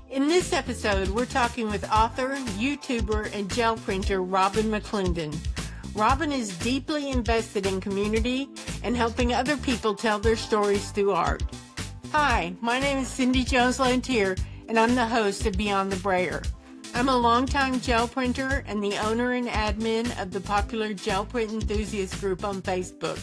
In this episode, we're talking with author, YouTuber, and gel printer Robyn McClendon. Robyn is deeply invested in community and helping other people tell their stories through art. Hi, my name is Cindy Jones-Lantier, and I'm the host of Beyond the Brayer. I'm a longtime gel printer and the owner and admin of the popular Gel Print Enthusiast group on Facebook.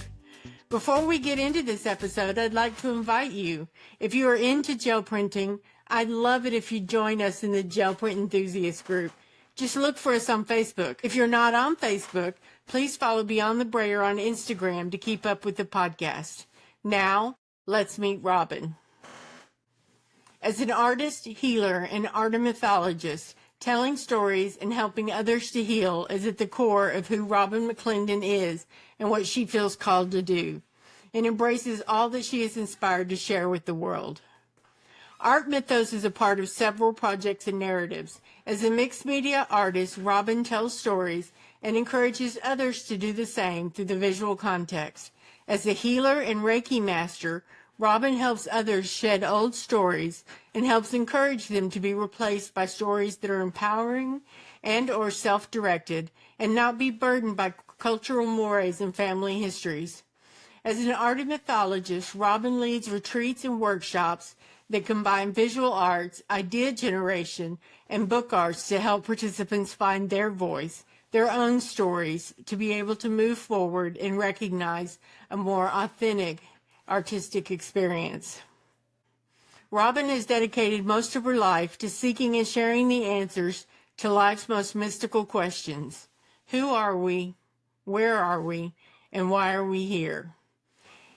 Before we get into this episode, I'd like to invite you. If you are into gel printing, I'd love it if you join us in the Gel Print Enthusiast group. Just look for us on Facebook. If you're not on Facebook, please follow Beyond the Brayer on Instagram to keep up with the podcast. Now, let's meet Robyn. As an artist, healer, and arteomythologist, telling stories and helping others to heal is at the core of who Robyn McClendon is and what she feels called to do, and embraces all that she is inspired to share with the world. Art Mythos is a part of several projects and narratives. As a mixed media artist, Robyn tells stories and encourages others to do the same through the visual context. As a healer and Reiki master, Robyn helps others shed old stories and helps encourage them to be replaced by stories that are empowering and or self-directed and not be burdened by cultural mores and family histories. As an arteomythologist, Robyn leads retreats and workshops that combine visual arts, idea generation, and book arts to help participants find their voice, their own stories, to be able to move forward and recognize a more authentic artistic experience. Robyn has dedicated most of her life to seeking and sharing the answers to life's most mystical questions. Who are we? Where are we? And why are we here?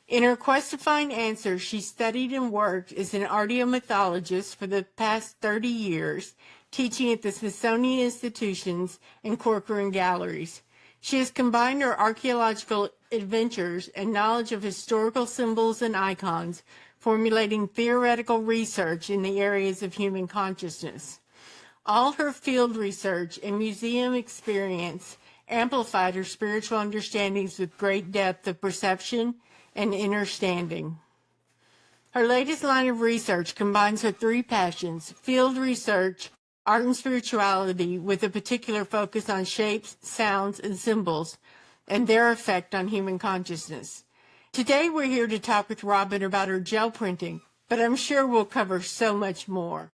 In her quest to find answers, she studied and worked as an arteomythologist for the past 30 years, teaching at the Smithsonian institutions and Corcoran galleries. She has combined her archaeological adventures and knowledge of historical symbols and icons, formulating theoretical research in the areas of human consciousness. All her field research and museum experience amplified her spiritual understandings with great depth of perception and understanding. Her latest line of research combines her three passions: field research, art and spirituality, with a particular focus on shapes, sounds, and symbols, and their effect on human consciousness. Today we're here to talk with Robyn about her gel printing, but I'm sure we'll cover so much more.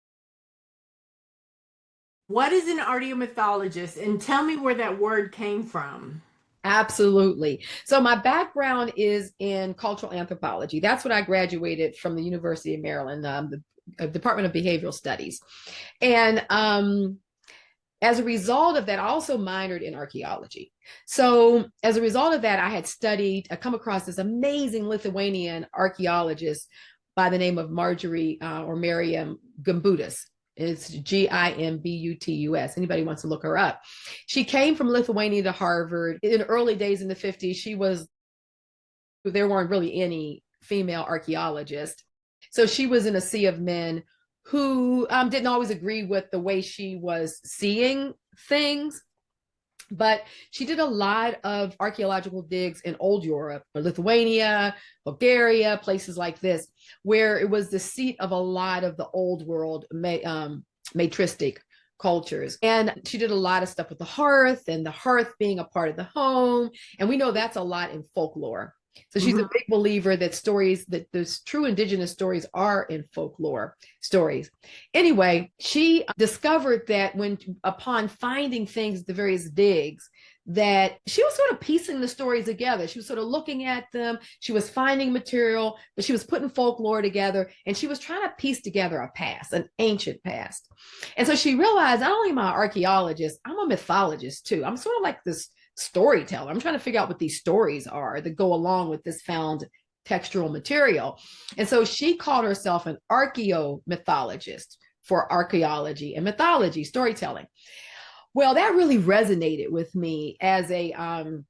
What is an arteomythologist? And tell me where that word came from. Absolutely. So my background is in cultural anthropology. That's what I graduated from the University of Maryland, the Department of Behavioral Studies. And as a result of that, I also minored in archaeology. So as a result of that, I come across this amazing Lithuanian archaeologist by the name of Marjorie or Miriam Gimbutas. It's Gimbutus. Anybody wants to look her up. She came from Lithuania to Harvard. In the early days in the 50s, there weren't really any female archaeologists. So she was in a sea of men who didn't always agree with the way she was seeing things. But she did a lot of archaeological digs in old Europe, Lithuania, Bulgaria, places like this, where it was the seat of a lot of the old world matristic cultures. And she did a lot of stuff with the hearth and the hearth being a part of the home. And we know that's a lot in folklore. So she's a big believer that those true indigenous stories are in folklore stories. Anyway, she discovered that upon finding things, the various digs, that she was sort of piecing the stories together. She was sort of looking at them. She was finding material, but she was putting folklore together, and she was trying to piece together a past, an ancient past. And so she realized, not only am I an archaeologist, I'm a mythologist too. I'm sort of like this storyteller. I'm trying to figure out what these stories are that go along with this found textual material. And so she called herself an archaeomythologist for archaeology and mythology, storytelling. Well, that really resonated with me as an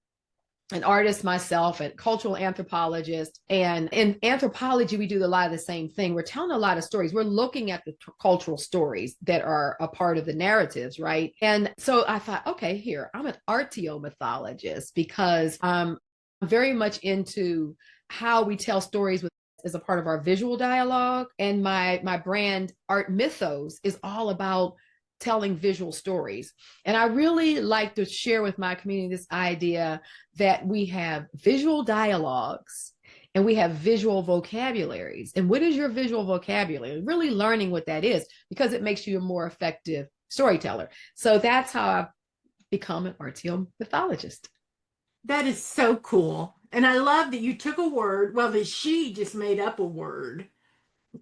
artist myself, a cultural anthropologist. And in anthropology, we do a lot of the same thing. We're telling a lot of stories. We're looking at the cultural stories that are a part of the narratives, right? And so I thought, okay, here, I'm an arteomythologist because I'm very much into how we tell stories with is a part of our visual dialogue. And my brand Art Mythos is all about telling visual stories. And I really like to share with my community this idea that we have visual dialogues and we have visual vocabularies. And what is your visual vocabulary? Really learning what that is, because it makes you a more effective storyteller. So that's how I've become an arteomythologist. That is so cool. And I love that you took a word, well, that she just made up a word,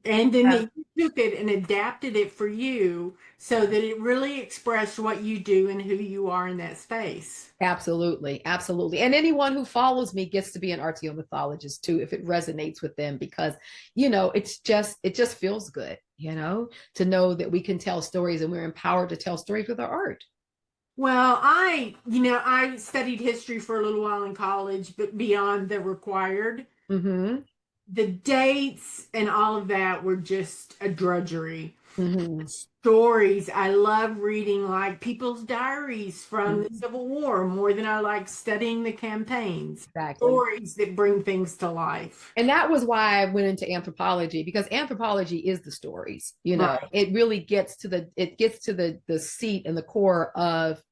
and then that you took it and adapted it for you so that it really expressed what you do and who you are in that space. Absolutely, absolutely. And anyone who follows me gets to be an arteomythologist too, if it resonates with them, because, it just feels good, to know that we can tell stories and we're empowered to tell stories with our art. Well, I studied history for a little while in college, but beyond the required. Mm-hmm. The dates and all of that were just a drudgery. Mm-hmm. Stories, I love reading like people's diaries from the Civil War more than I like studying the campaigns. Exactly. Stories that bring things to life. And that was why I went into anthropology, because anthropology is the stories. Right. It really gets to the seat and the core of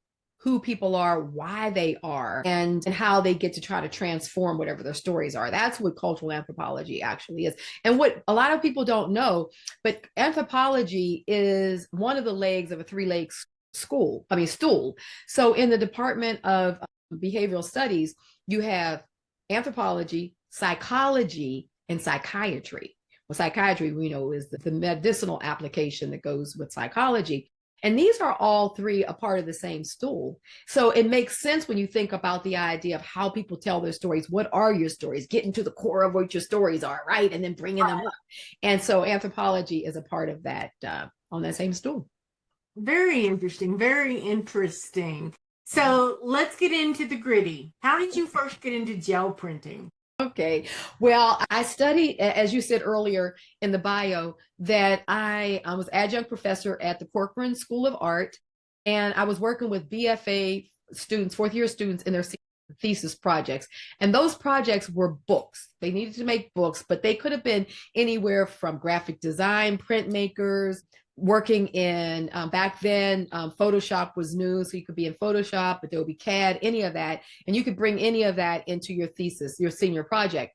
who people are, why they are, and how they get to try to transform whatever their stories are. That's what cultural anthropology actually is. And what a lot of people don't know, but anthropology is one of the legs of a three-leg stool. So in the Department of Behavioral Studies, you have anthropology, psychology, and psychiatry. Well, psychiatry, we know, is the medicinal application that goes with psychology. And these are all three a part of the same stool. So it makes sense when you think about the idea of how people tell their stories. What are your stories? Getting to the core of what your stories are, right? And then bringing them up. And so anthropology is a part of that, on that same stool. Very interesting. Very interesting. So let's get into the gritty. How did you first get into gel printing? Okay. Well, I studied, as you said earlier in the bio, that I was adjunct professor at the Corcoran School of Art, and I was working with BFA students, fourth year students, in their thesis projects. And those projects were books. They needed to make books, but they could have been anywhere from graphic design, printmakers, working in back then Photoshop was new, so you could be in Photoshop, Adobe CAD, any of that, and you could bring any of that into your thesis, your senior project,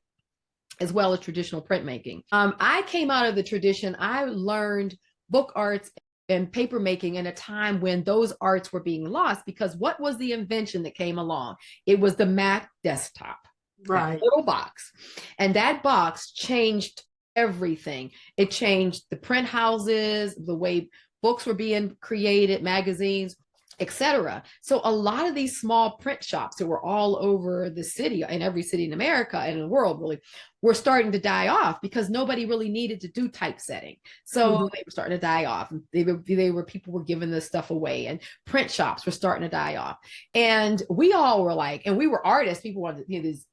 as well as traditional printmaking. I came out of the tradition. I learned book arts and paper making in a time when those arts were being lost, because what was the invention that came along? It was the Mac desktop, right? Little box, and that box changed everything. It changed the print houses, the way books were being created, magazines, etc. So a lot of these small print shops that were all over the city, in every city in America and in the world really, were starting to die off because nobody really needed to do typesetting. So they were starting to die off. People were giving this stuff away, and print shops were starting to die off. And we all were like, and we were artists, people wanted,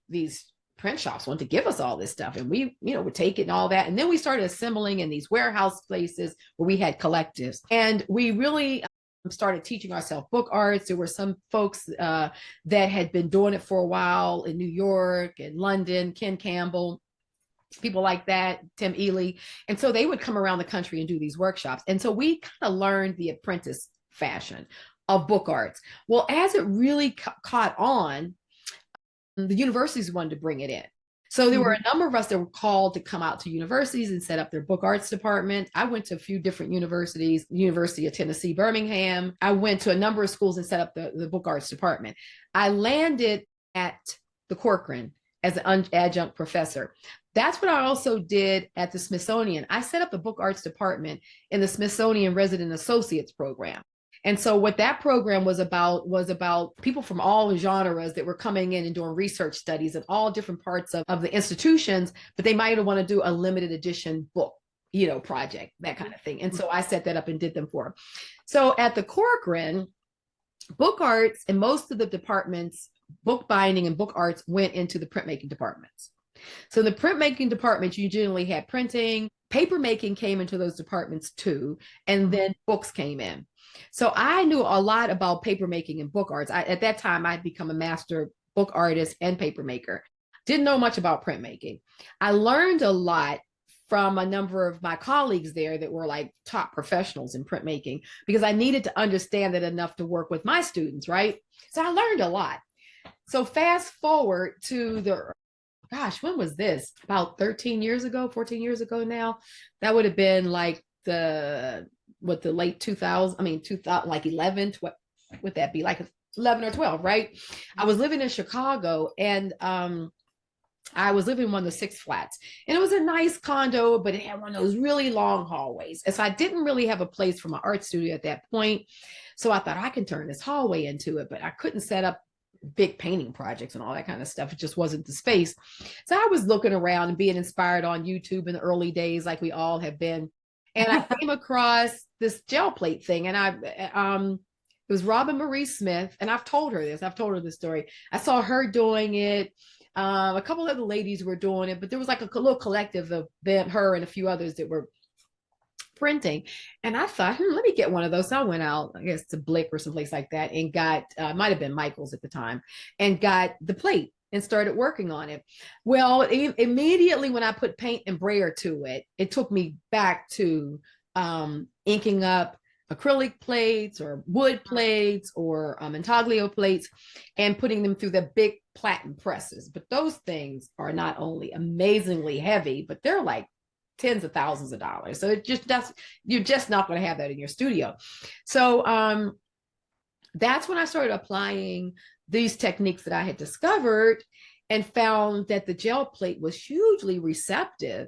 these print shops wanted to give us all this stuff, and we would take it and all that. And then we started assembling in these warehouse places where we had collectives, and we really started teaching ourselves book arts. There were some folks that had been doing it for a while in New York and London, Ken Campbell, people like that, Tim Ely. And so they would come around the country and do these workshops. And so we kind of learned the apprentice fashion of book arts. Well, as it really caught on, the universities wanted to bring it in. So there were a number of us that were called to come out to universities and set up their book arts department. I went to a few different universities, University of Tennessee, Birmingham. I went to a number of schools and set up the book arts department. I landed at the Corcoran as an adjunct professor. That's what I also did at the Smithsonian. I set up the book arts department in the Smithsonian Resident Associates program. And so what that program was about people from all genres that were coming in and doing research studies in all different parts of the institutions, but they might want to do a limited edition book, project, that kind of thing. And so I set that up and did them for them. So at the Corcoran, book arts and most of the departments, book binding and book arts, went into the printmaking departments. So the printmaking department, you generally had printing, paper making came into those departments too, and then books came in. So I knew a lot about paper making and book arts. At that time, I'd become a master book artist and paper maker. Didn't know much about printmaking. I learned a lot from a number of my colleagues there that were like top professionals in printmaking, because I needed to understand it enough to work with my students, right? So I learned a lot. So fast forward to gosh, when was this? About 13 years ago, 14 years ago now. That would have been like the late 2000s, I mean, 2000, like 11, what would that be? Like 11 or 12, right? I was living in Chicago, and I was living in one of the six flats, and it was a nice condo, but it had one of those really long hallways. And so I didn't really have a place for my art studio at that point. So I thought I can turn this hallway into it, but I couldn't set up big painting projects and all that kind of stuff. It just wasn't the space. So I was looking around and being inspired on YouTube in the early days, like we all have been. And I came across this gel plate thing, and it was Robyn Marie Smith, and I've told her this story. I saw her doing it. A couple of the ladies were doing it, but there was like a little collective of them, her and a few others that were printing. And I thought, let me get one of those. So I went out, I guess, to Blick or someplace like that, and got, might have been Michael's at the time, and got the plate and started working on it. Well, immediately when I put paint and brayer to it, it took me back to inking up acrylic plates or wood plates or intaglio plates and putting them through the big platen presses. But those things are not only amazingly heavy, but they're like tens of thousands of dollars. So you're just not going to have that in your studio. So that's when I started applying these techniques that I had discovered, and found that the gel plate was hugely receptive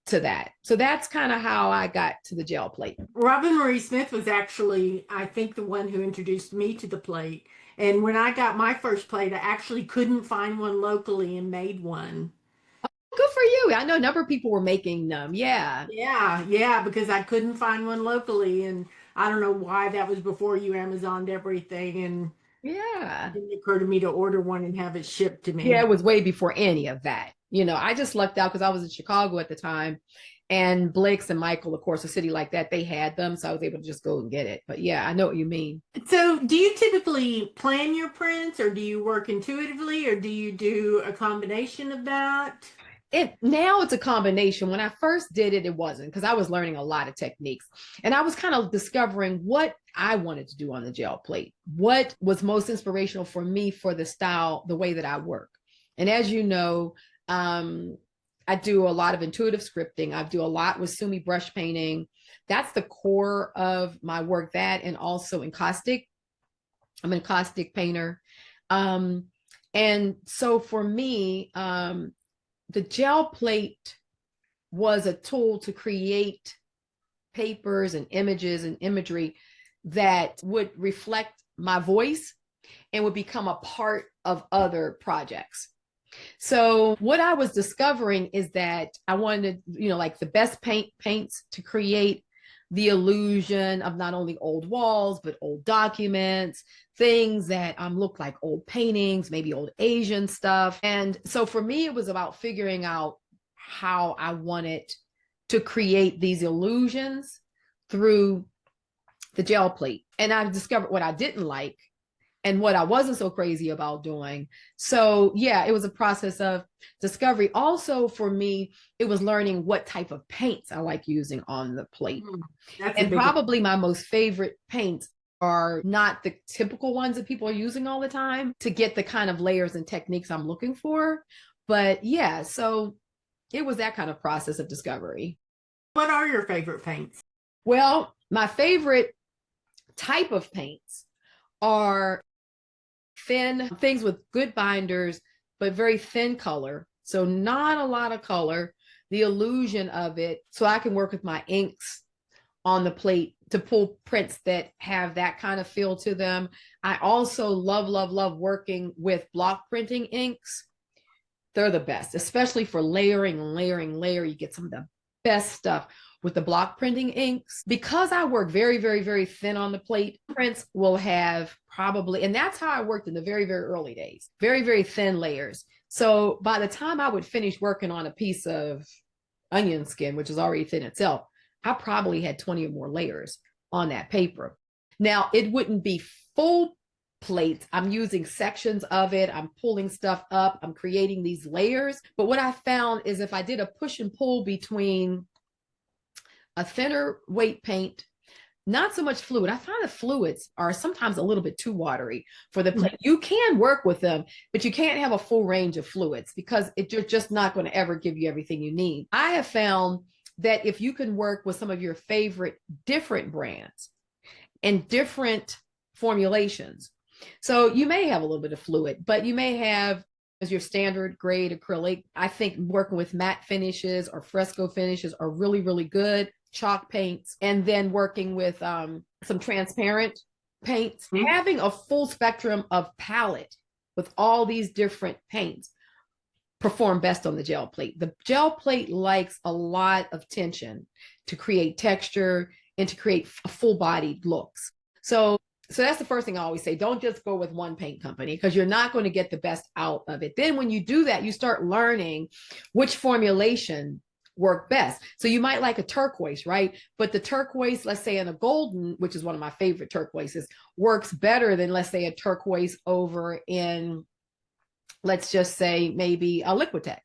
to that. So that's kind of how I got to the gel plate. Robyn Marie Smith was actually, I think, the one who introduced me to the plate. And when I got my first plate, I actually couldn't find one locally and made one. Good for you. I know a number of people were making them. Yeah. Yeah, because I couldn't find one locally. And I don't know why. That was before you Amazoned everything. And yeah, it didn't occur to me to order one and have it shipped to me. Yeah, it was way before any of that. I just lucked out because I was in Chicago at the time, and Blake's and Michael, of course, a city like that, they had them. So I was able to just go and get it. But yeah, I know what you mean. So do you typically plan your prints, or do you work intuitively, or do you do a combination of that? Now it's a combination. When I first did it, it wasn't, because I was learning a lot of techniques, and I was kind of discovering what I wanted to do on the gel plate, what was most inspirational for me for the style, the way that I work. And as you know, I do a lot of intuitive scripting. I do a lot with Sumi brush painting. That's the core of my work, that, and also encaustic. I'm an encaustic painter. And so for me, the gel plate was a tool to create papers and images and imagery that would reflect my voice and would become a part of other projects. So what I was discovering is that I wanted, like the best paints to create the illusion of not only old walls, but old documents, things that look like old paintings, maybe old Asian stuff. And so for me, it was about figuring out how I wanted to create these illusions through the gel plate. And I discovered what I didn't like and what I wasn't so crazy about doing. So yeah, it was a process of discovery. Also for me, it was learning what type of paints I like using on the plate. And probably my most favorite paints are not the typical ones that people are using all the time to get the kind of layers and techniques I'm looking for. But yeah, so it was that kind of process of discovery. What are your favorite paints? Well, my favorite type of paints are thin things with good binders, but very thin color. So not a lot of color, the illusion of it. So I can work with my inks on the plate to pull prints that have that kind of feel to them. I also love working with block printing inks. They're the best, especially for layering. You get some of the best stuff with the block printing inks. Because I work very thin on the plate, prints will have probably, and that's how I worked in the very early days, very thin layers. So by the time I would finish working on a piece of onion skin, which is already thin itself, I probably had 20 or more layers on that paper. Now, it wouldn't be full plate. I'm using sections of it. I'm pulling stuff up. I'm creating these layers. But what I found is if I did a push and pull between a thinner weight paint, not so much fluid. I find the fluids are sometimes a little bit too watery for the plate. You can work with them, but you can't have a full range of fluids because you're just not going to ever give you everything you need. I have found that if you can work with some of your favorite different brands and different formulations, so you may have a little bit of fluid, but you may have as your standard grade acrylic. I think working with matte finishes or fresco finishes are really, really good. Chalk paints, and then working with some transparent paints, having a full spectrum of palette with all these different paints perform best on the gel plate. The gel plate likes a lot of tension to create texture and to create full-bodied looks. So that's the first thing I always say. Don't just go with one paint company because you're not going to get the best out of it. Then when you do that, you start learning which formulation work best. So you might like a turquoise, right? But the turquoise, let's say in a golden, which is one of my favorite turquoises, works better than, let's say, a turquoise over in, let's just say, maybe a Liquitex.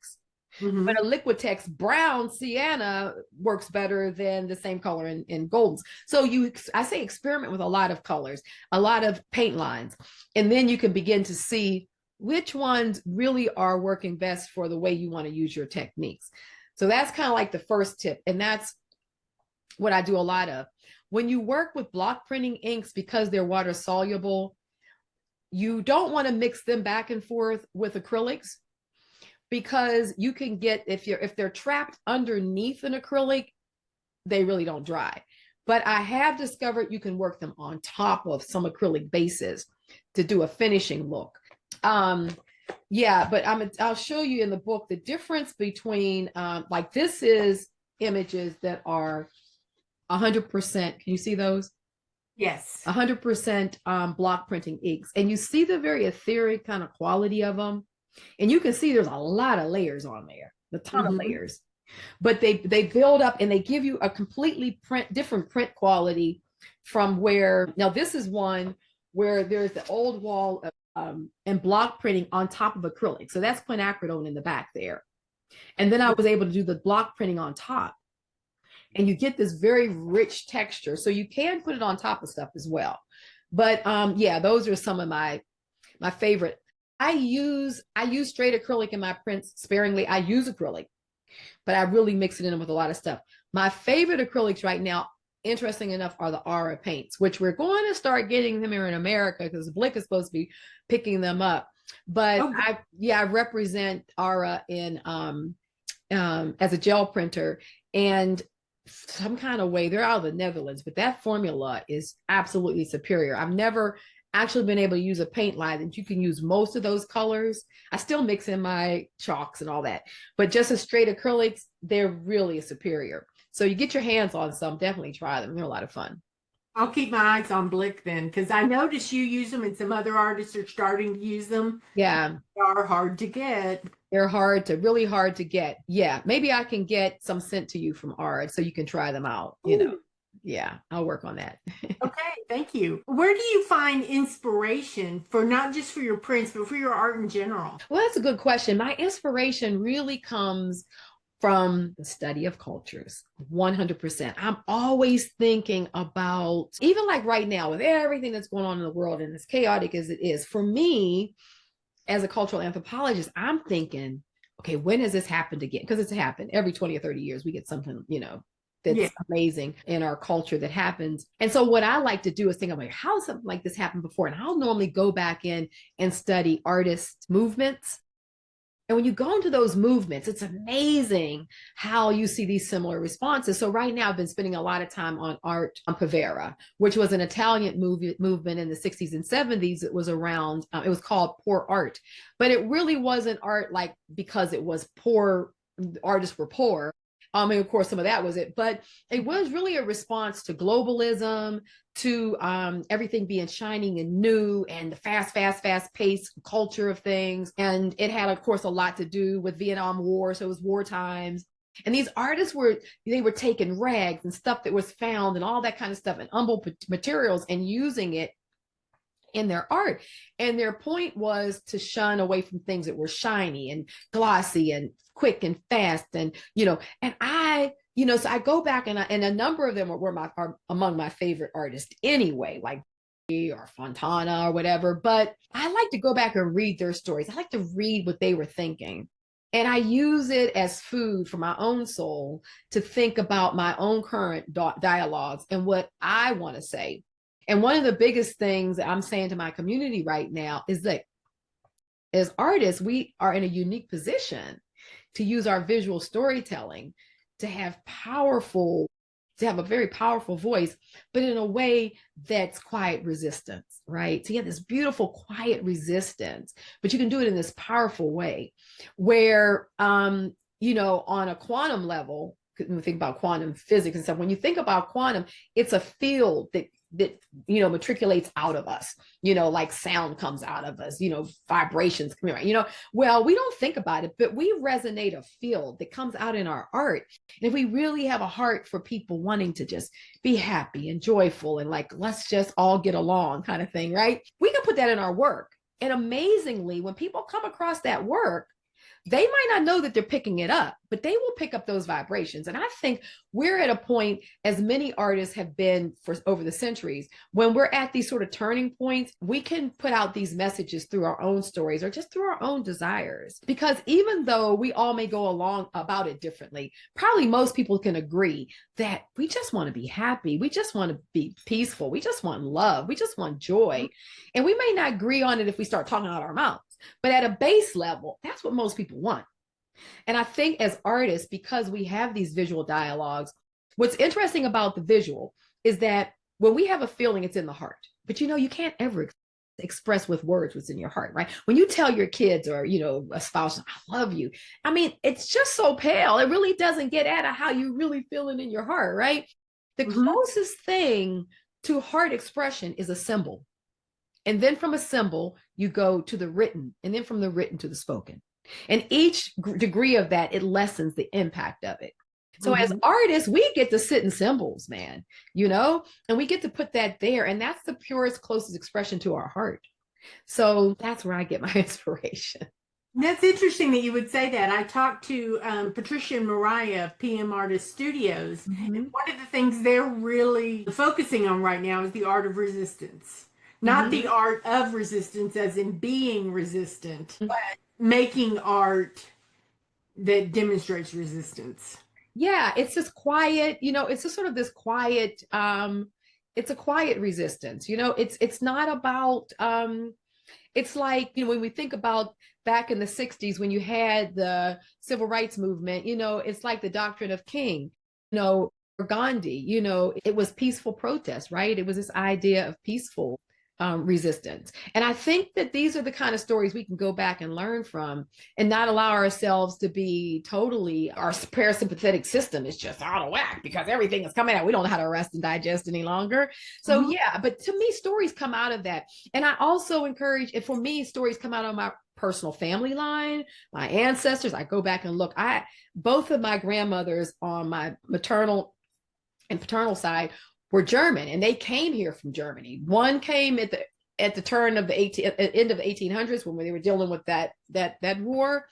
But a Liquitex brown sienna works better than the same color in goldens. So I say experiment with a lot of colors, a lot of paint lines, and then you can begin to see which ones really are working best for the way you want to use your techniques. So that's kind of like the first tip. And that's what I do a lot of. When you work with block printing inks, because they're water soluble, you don't want to mix them back and forth with acrylics because you can get, if they're trapped underneath an acrylic, they really don't dry. But I have discovered you can work them on top of some acrylic bases to do a finishing look. Yeah, but I'll show you in the book the difference between like this is images that are 100%. Can you see those? Yes. 100% block printing inks. And you see the very etheric kind of quality of them. And you can see there's a lot of layers on there, a ton of layers. But they build up and they give you a completely different print quality from where, now this is one where there's the old wall of and block printing on top of acrylic. So that's quinacridone in the back there. And then I was able to do the block printing on top. And you get this very rich texture. So you can put it on top of stuff as well. But yeah, those are some of my favorite. I use straight acrylic in my prints sparingly. I use acrylic, but I really mix it in with a lot of stuff. My favorite acrylics right now, interesting enough, are the Aura paints, which we're going to start getting them here in America because Blick is supposed to be picking them up. But I represent Aura in as a gel printer, and some kind of way they're out of the Netherlands, but that formula is absolutely superior. I've never actually been able to use a paint line that you can use most of those colors. I still mix in my chalks and all that, but just as straight acrylics, they're really superior. So you get your hands on some, definitely try them. They're a lot of fun. I'll keep my eyes on Blick then, because I noticed you use them and some other artists are starting to use them. Yeah. They are hard to get. They're really hard to get. Yeah. Maybe I can get some sent to you from Art so you can try them out, you know. Yeah, I'll work on that. Okay, thank you. Where do you find inspiration for not just for your prints, but for your art in general? Well, that's a good question. My inspiration really comes from the study of cultures, 100%. I'm always thinking about, even like right now with everything that's going on in the world and as chaotic as it is, for me, as a cultural anthropologist, I'm thinking, okay, when has this happened again? Because it's happened every 20 or 30 years, we get something, you know, that's amazing in our culture that happens. And so what I like to do is think of like, how something like this happened before? And I'll normally go back in and study artist movements. And when you go into those movements, it's amazing how you see these similar responses. So right now I've been spending a lot of time on art on Povera, which was an Italian movement in the 60s and 70s. It was around, it was called poor art, but it really wasn't art like because it was poor, artists were poor. And of course, some of that was it, but it was really a response to globalism, to everything being shining and new and the fast paced culture of things. And it had, of course, a lot to do with Vietnam War. So it was war times. And these artists were taking rags and stuff that was found and all that kind of stuff and humble materials and using it in their art. And their point was to shun away from things that were shiny and glossy and quick and fast. And, and so I go back and a number of them are among my favorite artists anyway, like or Fontana or whatever. But I like to go back and read their stories. I like to read what they were thinking. And I use it as food for my own soul to think about my own current dialogues and what I want to say. And one of the biggest things that I'm saying to my community right now is that as artists, we are in a unique position to use our visual storytelling to have a very powerful voice, but in a way that's quiet resistance, right? So you have this beautiful, quiet resistance, but you can do it in this powerful way where, on a quantum level, when we think about quantum physics and stuff, when you think about quantum, it's a field that matriculates out of us, like sound comes out of us, vibrations come right, well, we don't think about it, but we resonate a field that comes out in our art. And if we really have a heart for people wanting to just be happy and joyful and like, let's just all get along kind of thing, right? We can put that in our work. And amazingly, when people come across that work, they might not know that they're picking it up, but they will pick up those vibrations. And I think we're at a point, as many artists have been for over the centuries, when we're at these sort of turning points, we can put out these messages through our own stories or just through our own desires. Because even though we all may go along about it differently, probably most people can agree that we just want to be happy. We just want to be peaceful. We just want love. We just want joy. And we may not agree on it if we start talking out our mouths. But at a base level, that's what most people want. And I think as artists, because we have these visual dialogues, what's interesting about the visual is that when we have a feeling, it's in the heart. But you can't ever express with words what's in your heart, right? When you tell your kids or, a spouse, I love you, I mean, it's just so pale. It really doesn't get at how you really feeling in your heart, right? The closest thing to heart expression is a symbol. And then from a symbol, you go to the written, and then from the written to the spoken. And each degree of that, it lessens the impact of it. So as artists, we get to sit in symbols, man, and we get to put that there. And that's the purest, closest expression to our heart. So that's where I get my inspiration. That's interesting that you would say that. I talked to Patricia and Mariah of PM Artist Studios. And one of the things they're really focusing on right now is the art of resistance. Not the art of resistance as in being resistant, but making art that demonstrates resistance. Yeah, it's this quiet, it's just sort of this quiet, it's a quiet resistance. It's not about, it's like, when we think about back in the 60s, when you had the civil rights movement, it's like the doctrine of King, or Gandhi, it was peaceful protest, right? It was this idea of peaceful resistance. And I think that these are the kind of stories we can go back and learn from and not allow ourselves to be totally, our parasympathetic system is just out of whack because everything is coming out. We don't know how to rest and digest any longer. So yeah, but to me, stories come out of that. And I also encourage, and for me, stories come out of my personal family line, my ancestors. I go back and look. Both of my grandmothers on my maternal and paternal side were German, and they came here from Germany. One came at the turn of the end of the 1800s when they were dealing with that war,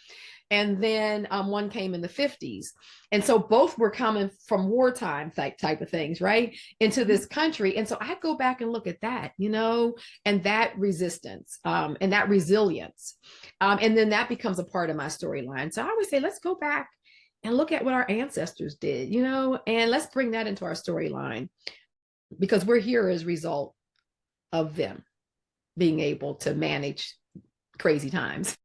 and then one came in the 50s. And so both were coming from wartime type of things, right, into this country. And so I go back and look at that, and that resistance and that resilience, and then that becomes a part of my storyline. So I always say, let's go back and look at what our ancestors did, and let's bring that into our storyline. Because we're here as a result of them being able to manage crazy times.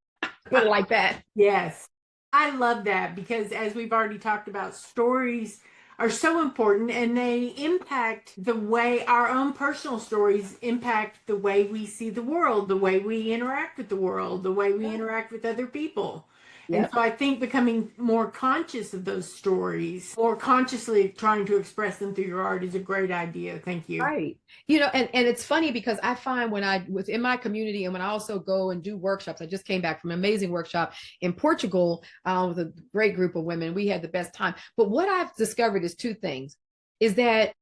Put it like that. Yes. I love that because as we've already talked about, stories are so important and they impact the way our own personal stories impact the way we see the world, the way we interact with the world, the way we interact with other people. Yep. And so I think becoming more conscious of those stories, more consciously trying to express them through your art is a great idea. Thank you. Right. And it's funny because I find when I was in my community and when I also go and do workshops, I just came back from an amazing workshop in Portugal with a great group of women. We had the best time. But what I've discovered is two things, is that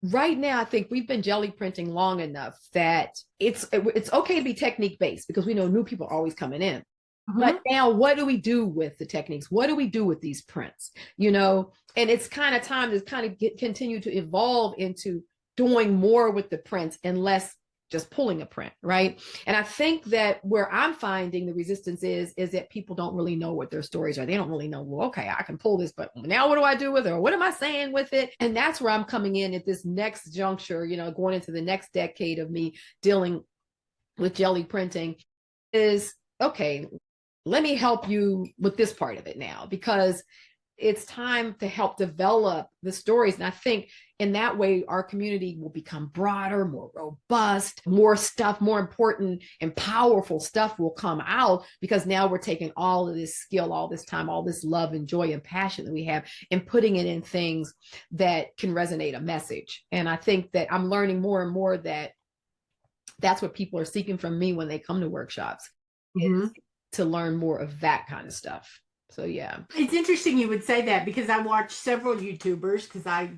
Right now, I think we've been jelly printing long enough that it's okay to be technique based because we know new people are always coming in. But now, what do we do with the techniques? What do we do with these prints? And it's kind of time to kind of continue to evolve into doing more with the prints and less just pulling a print, right? And I think that where I'm finding the resistance is that people don't really know what their stories are. They don't really know, well, okay, I can pull this, but now what do I do with it? Or what am I saying with it? And that's where I'm coming in at this next juncture, going into the next decade of me dealing with jelly printing is, okay, let me help you with this part of it now, because it's time to help develop the stories. And I think in that way, our community will become broader, more robust, more stuff, more important and powerful stuff will come out, because now we're taking all of this skill, all this time, all this love and joy and passion that we have and putting it in things that can resonate a message. And I think that I'm learning more and more that that's what people are seeking from me when they come to workshops, is to learn more of that kind of stuff. So, yeah. It's interesting you would say that, because I watch several YouTubers because I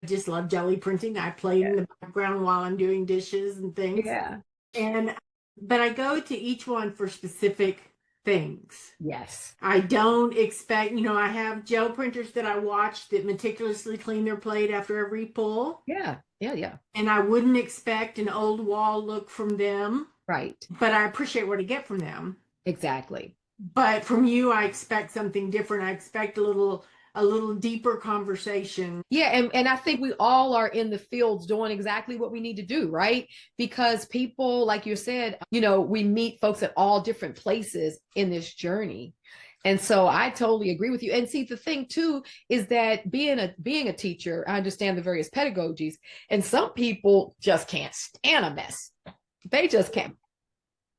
just love jelly printing. I play in the background while I'm doing dishes and things. Yeah. But I go to each one for specific things. Yes. I don't expect, I have gel printers that I watch that meticulously clean their plate after every pull. Yeah. And I wouldn't expect an old wall look from them. Right. But I appreciate what I get from them. Exactly. But from you, I expect something different. I expect a little deeper conversation. Yeah, and I think we all are in the fields doing exactly what we need to do, right? Because people, like you said, we meet folks at all different places in this journey. And so I totally agree with you. And see, the thing too is that being a teacher, I understand the various pedagogies, and some people just can't stand a mess. They just can't.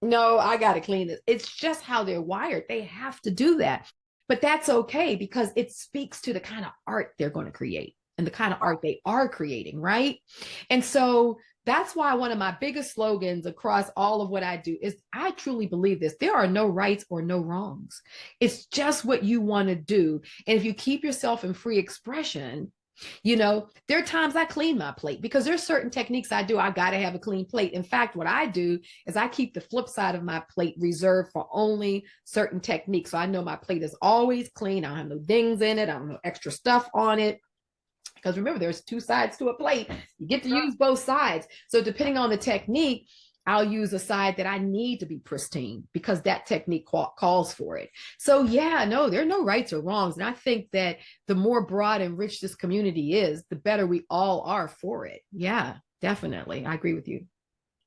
No, I got to clean this. It's just how they're wired. They have to do that. But that's okay, because it speaks to the kind of art they're going to create and the kind of art they are creating, right? And so that's why one of my biggest slogans across all of what I do is, I truly believe this: there are no rights or no wrongs. It's just what you want to do. And if you keep yourself in free expression, there are times I clean my plate, because there's certain techniques I do. I got to have a clean plate. In fact, what I do is I keep the flip side of my plate reserved for only certain techniques. So I know my plate is always clean. I don't have no dings in it. I don't have extra stuff on it. Because remember, there's two sides to a plate. You get to use both sides. So depending on the technique, I'll use a side that I need to be pristine, because that technique calls for it. So yeah, no, there are no rights or wrongs. And I think that the more broad and rich this community is, the better we all are for it. Yeah, definitely. I agree with you.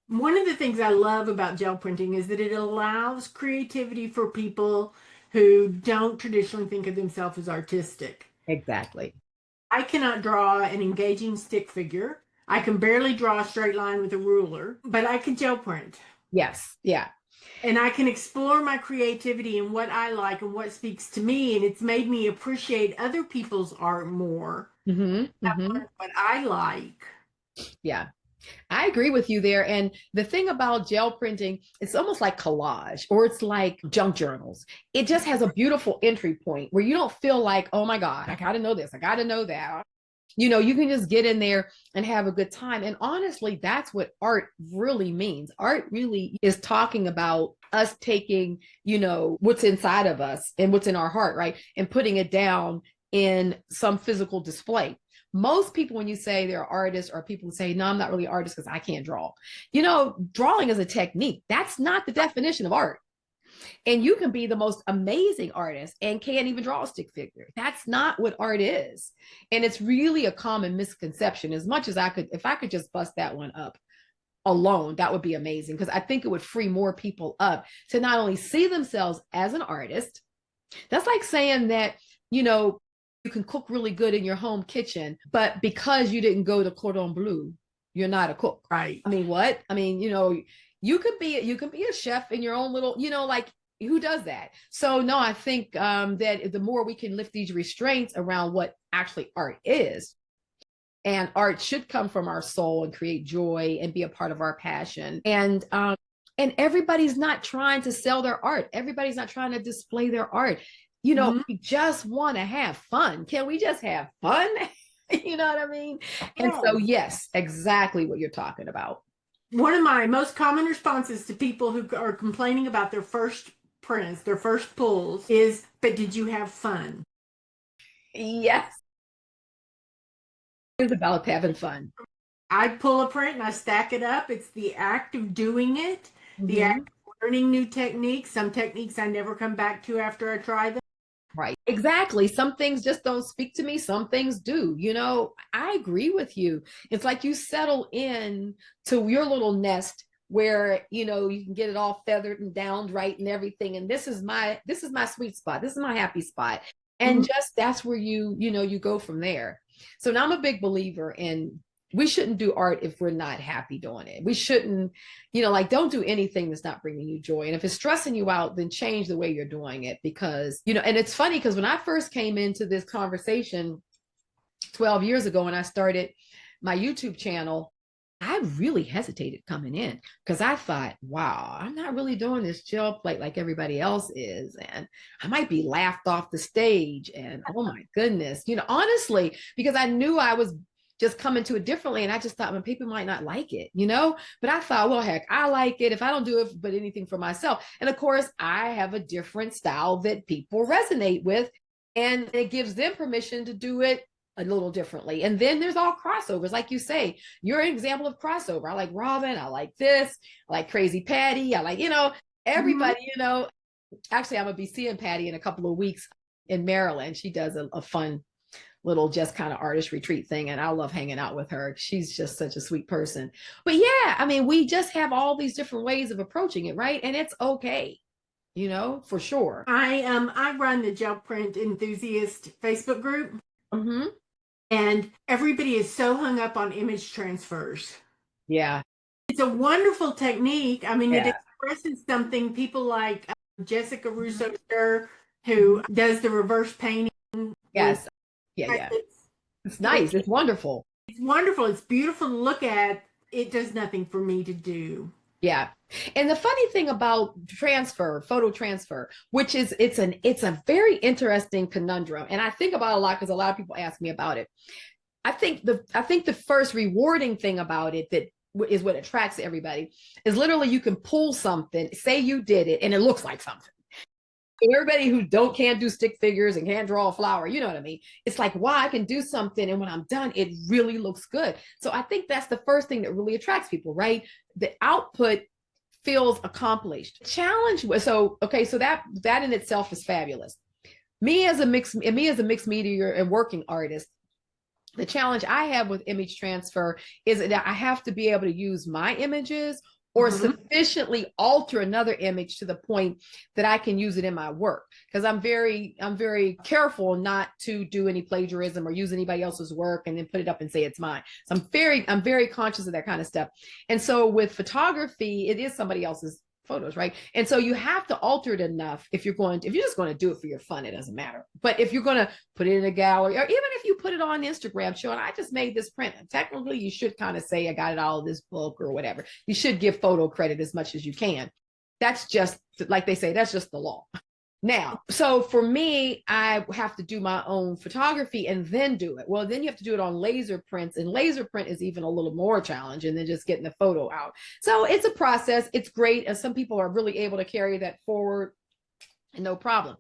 One of the things I love about gel printing is that it allows creativity for people who don't traditionally think of themselves as artistic. Exactly. I cannot draw an engaging stick figure. I can barely draw a straight line with a ruler, but I can gel print. Yes. Yeah. And I can explore my creativity and what I like and what speaks to me. And it's made me appreciate other people's art more. What I like. Yeah. I agree with you there. And the thing about gel printing, it's almost like collage, or it's like junk journals. It just has a beautiful entry point where you don't feel like, oh my God, I got to know this, I got to know that. You can just get in there and have a good time. And honestly, that's what art really means. Art really is talking about us taking, what's inside of us and what's in our heart, right? And putting it down in some physical display. Most people, when you say they're artists, or people say, no, I'm not really an artist because I can't draw. Drawing is a technique. That's not the definition of art. And you can be the most amazing artist and can't even draw a stick figure. That's not what art is. And it's really a common misconception. As much as if I could just bust that one up alone, that would be amazing, because I think it would free more people up to not only see themselves as an artist. That's like saying that, you can cook really good in your home kitchen, but because you didn't go to Cordon Bleu, you're not a cook. Right. I mean, what? I mean, you can be a chef in your own little, like, who does that? So no, I think that the more we can lift these restraints around what actually art is, and art should come from our soul and create joy and be a part of our passion. And everybody's not trying to sell their art. Everybody's not trying to display their art. We just want to have fun. Can we just have fun? You know what I mean? And Yes. so, yes, exactly what you're talking about. One of my most common responses to people who are complaining about their first prints, their first pulls, is, but did you have fun? Yes, it's about having fun. I pull a print and I stack it up. It's the act of doing it, the act Mhm. of learning new techniques. Some techniques I never come back to after I try them. Right. Exactly. Some things just don't speak to me. Some things do. You know, I agree with you. It's like you settle in to your little nest where, you know, you can get it all feathered and downed right and everything. And this is my sweet spot. This is my happy spot. And Mhm. just that's where you go from there. So now I'm a big believer in we shouldn't do art if we're not happy doing it. We shouldn't, like don't do anything that's not bringing you joy. And if it's stressing you out, then change the way you're doing it because, and it's funny because when I first came into this conversation 12 years ago and I started my YouTube channel, I really hesitated coming in because I thought, wow, I'm not really doing this gel plate like everybody else is. And I might be laughed off the stage. And oh my goodness, honestly, because I knew I was just coming to it differently. And I just thought, well, people might not like it, but I thought, well, heck, I like it if I don't do it, but anything for myself. And of course, I have a different style that people resonate with. And it gives them permission to do it a little differently. And then there's all crossovers. Like you say, you're an example of crossover. I like Robyn. I like this. I like Crazy Patty. I like, everybody, actually, I'm going to be seeing Patty in a couple of weeks in Maryland. She does a fun little just kind of artist retreat thing. And I love hanging out with her. She's just such a sweet person. But yeah, I mean, we just have all these different ways of approaching it, right? And it's okay, for sure. I run the gel print enthusiast Facebook group. Mm-hmm. And everybody is so hung up on image transfers. Yeah. It's a wonderful technique. I mean, it Yeah. expresses something people like Jessica Russo who does the reverse painting. Yes. Yeah. Yeah. It's nice. It's wonderful. It's wonderful. It's beautiful to look at. It does nothing for me to do. Yeah. And the funny thing about photo transfer, which is it's a very interesting conundrum. And I think about it a lot because a lot of people ask me about it. I think the first rewarding thing about it that is what attracts everybody is literally you can pull something, say you did it, and it looks like something. Everybody who can't do stick figures and can't draw a flower, you know what I mean? It's like, wow, I can do something. And when I'm done, it really looks good. So I think that's the first thing that really attracts people, right? The output feels accomplished. Challenge so that in itself is fabulous. Me as a mixed media and working artist, the challenge I have with image transfer is that I have to be able to use my images or sufficiently alter another image to the point that I can use it in my work. Because I'm very careful not to do any plagiarism or use anybody else's work and then put it up and say it's mine. So I'm very conscious of that kind of stuff. And so with photography, it is somebody else's photos, right? And so you have to alter it enough if you're just going to do it for your fun, it doesn't matter. But if you're going to put it in a gallery, or even if you put it on Instagram showing, I just made this print, technically you should kind of say, I got it out of this book or whatever. You should give photo credit as much as you can. That's just, like they say, that's just the law. Now, so for me, I have to do my own photography and then do it. Well, then you have to do it on laser prints, and laser print is even a little more challenging than just getting the photo out. So it's a process. It's great. And some people are really able to carry that forward and no problem.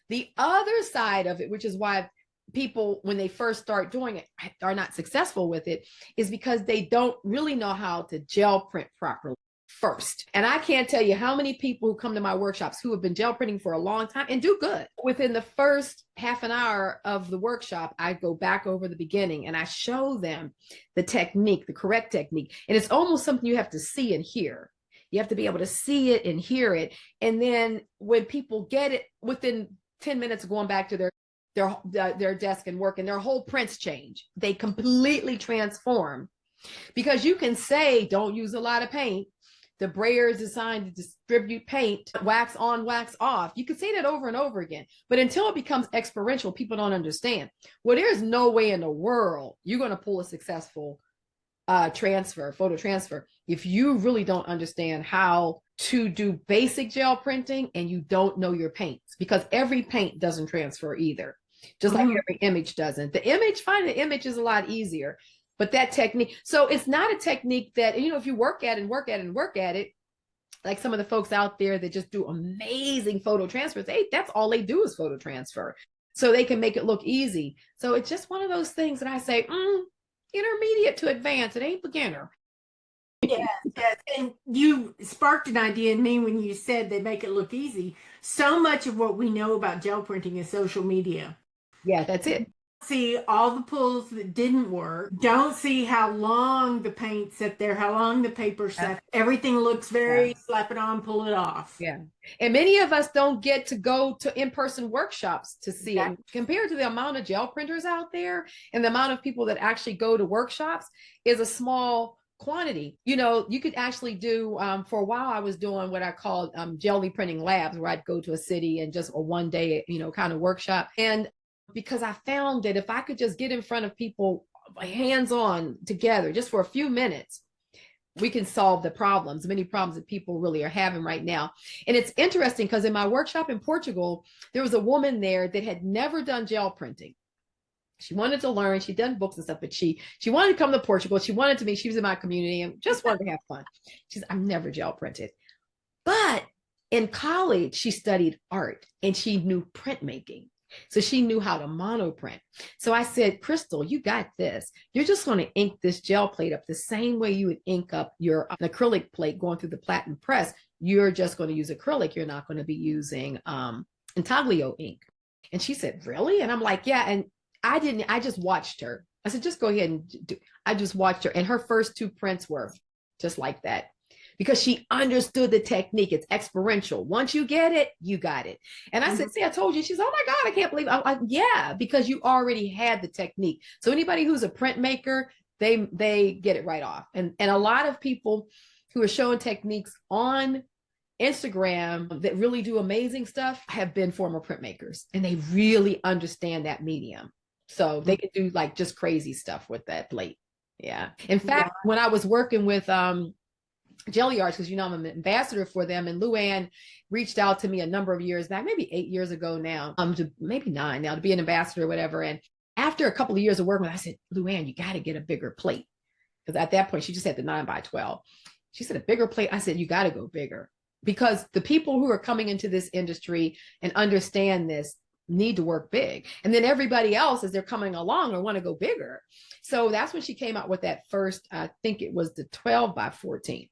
The other side of it, which is why people, when they first start doing it, are not successful with it, is because they don't really know how to gel print properly first. And I can't tell you how many people who come to my workshops who have been gel printing for a long time and do good. Within the first half an hour of the workshop, I go back over the beginning and I show them the technique, the correct technique. And it's almost something you have to see and hear. You have to be able to see it and hear it. And then when people get it, within 10 minutes of going back to their desk and work, and their whole prints change. They completely transform. Because you can say, don't use a lot of paint. The brayer is designed to distribute paint, wax on, wax off. You can say that over and over again, but until it becomes experiential, people don't understand. Well, there's no way in the world you're going to pull a successful photo transfer, if you really don't understand how to do basic gel printing and you don't know your paints, because every paint doesn't transfer either. just like every image doesn't. Finding the image is a lot easier, but that technique, so it's not a technique that, if you work at it and work at it and work at it, like some of the folks out there that just do amazing photo transfers, that's all they do is photo transfer. So they can make it look easy. So it's just one of those things that I say, intermediate to advanced. It ain't beginner. Yes, yes. And you sparked an idea in me when you said they make it look easy. So much of what we know about gel printing is social media. Yeah, that's it. See all the pulls that didn't work. Don't see how long the paint sat there, how long the paper sat. Everything looks very slap it on, pull it off. Yeah. And many of us don't get to go to in-person workshops to see it. Compared to the amount of gel printers out there and the amount of people that actually go to workshops is a small quantity. You could actually do, for a while I was doing what I called jelly printing labs, where I'd go to a city and just a one day, kind of workshop. And because I found that if I could just get in front of people hands-on together just for a few minutes, we can solve the problems, many problems that people really are having right now. And it's interesting because in my workshop in Portugal, there was a woman there that had never done gel printing. She wanted to learn. She'd done books and stuff, but she wanted to come to Portugal. She wanted to meet. She was in my community and just wanted to have fun. She's, I've never gel printed. But in college, she studied art and she knew printmaking. So she knew how to monoprint. So I said, Crystal, you got this. You're just going to ink this gel plate up the same way you would ink up your acrylic plate going through the platen press. You're just going to use acrylic. You're not going to be using intaglio ink. And she said, really? And I'm like, yeah. And I just watched her. I said, just go ahead and do. I just watched her. And her first 2 prints were just like that, because she understood the technique. It's experiential. Once you get it, you got it. And I said, see, I told you. She's, oh my God, I can't believe it. I'm like, yeah, because you already had the technique. So anybody who's a printmaker, they get it right off. And a lot of people who are showing techniques on Instagram that really do amazing stuff have been former printmakers, and they really understand that medium. So they can do like just crazy stuff with that plate. Yeah. In fact, when I was working with Jelly Arts, because I'm an ambassador for them, and Luann reached out to me a number of years back, maybe 8 years ago now, to maybe 9 now, to be an ambassador or whatever. And after a couple of years of working with, I said, Luann, you got to get a bigger plate. Because at that point, she just had the 9x12. She said, a bigger plate. I said, you got to go bigger, because the people who are coming into this industry and understand this need to work big. And then everybody else, as they're coming along, or want to go bigger. So that's when she came out with that first, I think it was the 12x14.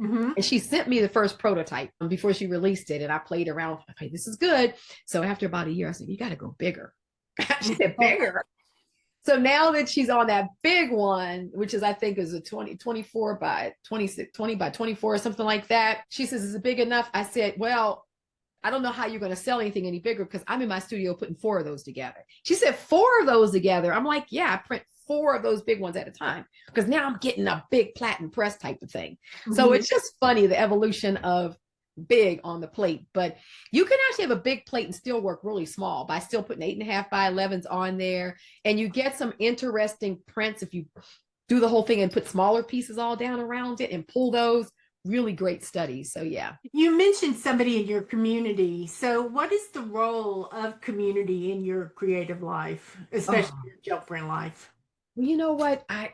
And she sent me the first prototype before she released it. And I played around. Okay, this is good. So after about a year, I said, you got to go bigger. She said, bigger. So now that she's on that big one, which is, I think is a 24 by 26, 20 by 24 or something like that. She says, is it big enough? I said, well, I don't know how you're going to sell anything any bigger, because I'm in my studio putting 4 of those together. She said, 4 of those together. I'm like, yeah, I print 4 of those big ones at a time, because now I'm getting a big platen press type of thing. So it's just funny, the evolution of big on the plate. But you can actually have a big plate and still work really small by still putting 8.5 by 11s on there. And you get some interesting prints if you do the whole thing and put smaller pieces all down around it and pull those. Really great studies. So yeah. You mentioned somebody in your community. So what is the role of community in your creative life, especially your gel print life? Well, you know what? I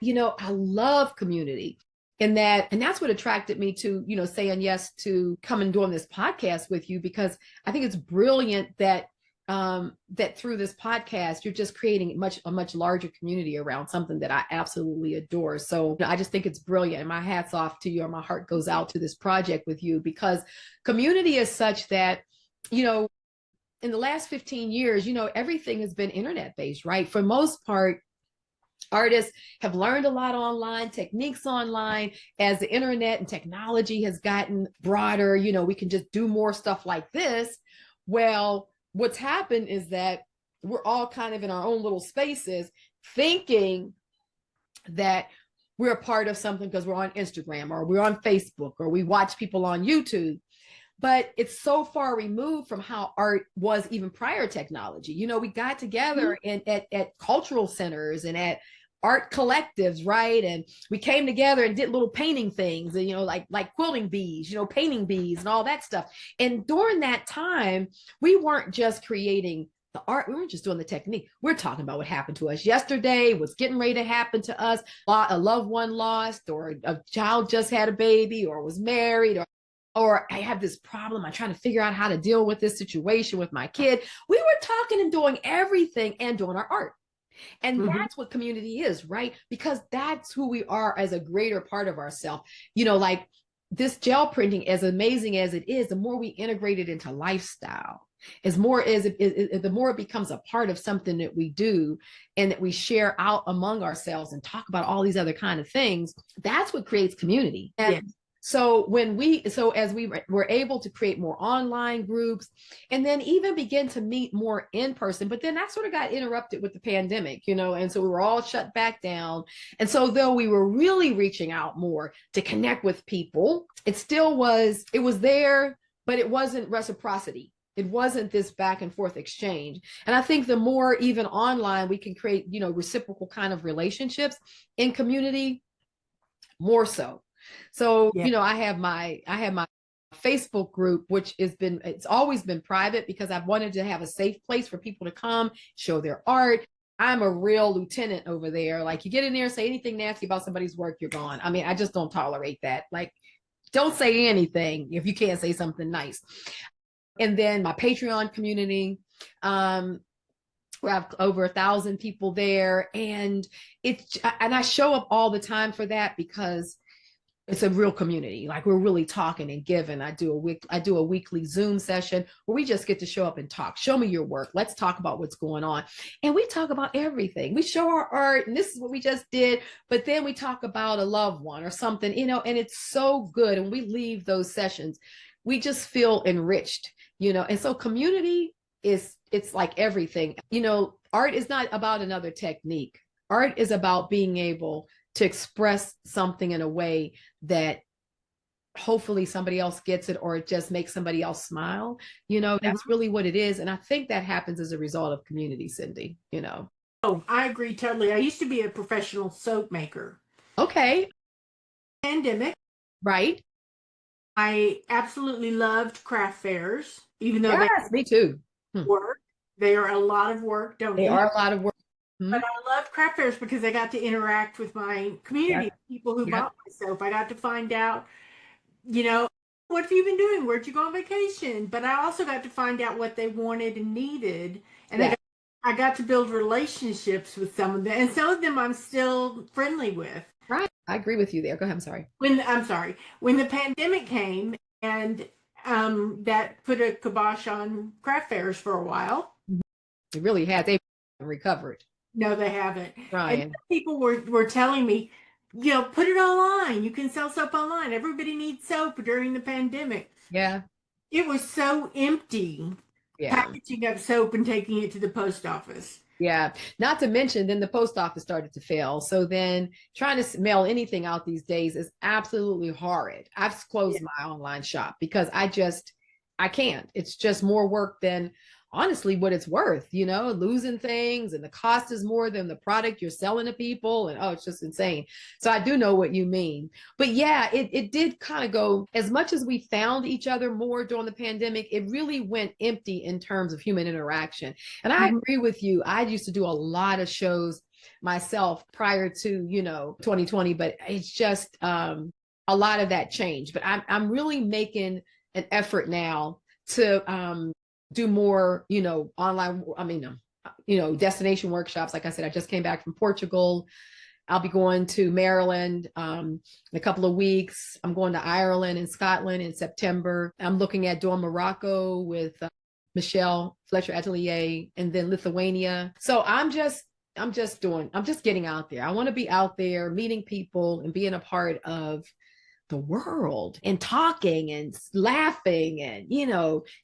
love community. And that's what attracted me to, saying yes to come and doing this podcast with you, because I think it's brilliant that that through this podcast, you're just creating a much larger community around something that I absolutely adore. So I just think it's brilliant, and my hat's off to you, or my heart goes out to this project with you, because community is such that, in the last 15 years, everything has been internet based, right? For most part, artists have learned a lot online, techniques online. As the internet and technology has gotten broader, we can just do more stuff like this. Well, what's happened is that we're all kind of in our own little spaces, thinking that we're a part of something because we're on Instagram, or we're on Facebook, or we watch people on YouTube. But it's so far removed from how art was even prior technology. We got together at cultural centers and at art collectives, right? And we came together and did little painting things, and like quilting bees, painting bees and all that stuff. And during that time, we weren't just creating the art, we weren't just doing the technique. We're talking about what happened to us yesterday, what's getting ready to happen to us, a loved one lost, or a child just had a baby, or was married, or I have this problem. I'm trying to figure out how to deal with this situation with my kid. We were talking and doing everything and doing our art. And that's what community is, right? Because that's who we are as a greater part of ourselves. Like this gel printing, as amazing as it is, the more we integrate it into lifestyle, the more it becomes a part of something that we do and that we share out among ourselves and talk about all these other kind of things. That's what creates community. And so as we were able to create more online groups and then even begin to meet more in person, but then that sort of got interrupted with the pandemic, and so we were all shut back down. And so though we were really reaching out more to connect with people, it was there, but it wasn't reciprocity. It wasn't this back and forth exchange. And I think the more even online we can create, reciprocal kind of relationships in community, more so. So, I have my Facebook group, which it's always been private because I've wanted to have a safe place for people to come, show their art. I'm a real lieutenant over there. Like, you get in there, say anything nasty about somebody's work, you're gone. I mean, I just don't tolerate that. Like, don't say anything if you can't say something nice. And then my Patreon community, we have over 1,000 people there, and I show up all the time for that because it's a real community. Like, we're really talking and giving. I do a weekly Zoom session where we just get to show up and talk. Show me your work. Let's talk about what's going on. And we talk about everything. We show our art, and this is what we just did. But then we talk about a loved one or something, and it's so good. And we leave those sessions, we just feel enriched, And so community it's like everything. Art is not about another technique. Art is about being able to express something in a way that hopefully somebody else gets it, or it just makes somebody else smile. That's really what it is. And I think that happens as a result of community, Cindy, Oh, I agree totally. I used to be a professional soap maker. Okay. Pandemic. Right. I absolutely loved craft fairs, even though me too. Work. They are a lot of work, They are a lot of work. But I love craft fairs because I got to interact with my community, people who bought my soap. I got to find out, what have you been doing? Where'd you go on vacation? But I also got to find out what they wanted and needed. And I got to build relationships with some of them. And some of them I'm still friendly with. Right. I agree with you there. Go ahead. I'm sorry. When the pandemic came and that put a kibosh on craft fairs for a while. It really has. They've recovered. No, they haven't. Right. And people were telling me, put it online. You can sell soap online. Everybody needs soap during the pandemic. Yeah. It was so empty. Packaging up soap and taking it to the post office. Yeah. Not to mention, then the post office started to fail. So then trying to mail anything out these days is absolutely horrid. I've closed my online shop because I can't. It's just more work than honestly what it's worth, losing things, and the cost is more than the product you're selling to people. And it's just insane. So I do know what you mean. But yeah, it did kind of go, as much as we found each other more during the pandemic, it really went empty in terms of human interaction. And I agree with you. I used to do a lot of shows myself prior to, 2020, but it's just a lot of that changed. But I'm really making an effort now to do more, online, destination workshops. Like I said, I just came back from Portugal. I'll be going to Maryland in a couple of weeks. I'm going to Ireland and Scotland in September. I'm looking at doing Morocco with Michelle Fletcher Atelier, and then Lithuania. So I'm just getting out there. I want to be out there meeting people and being a part of the world and talking and laughing and,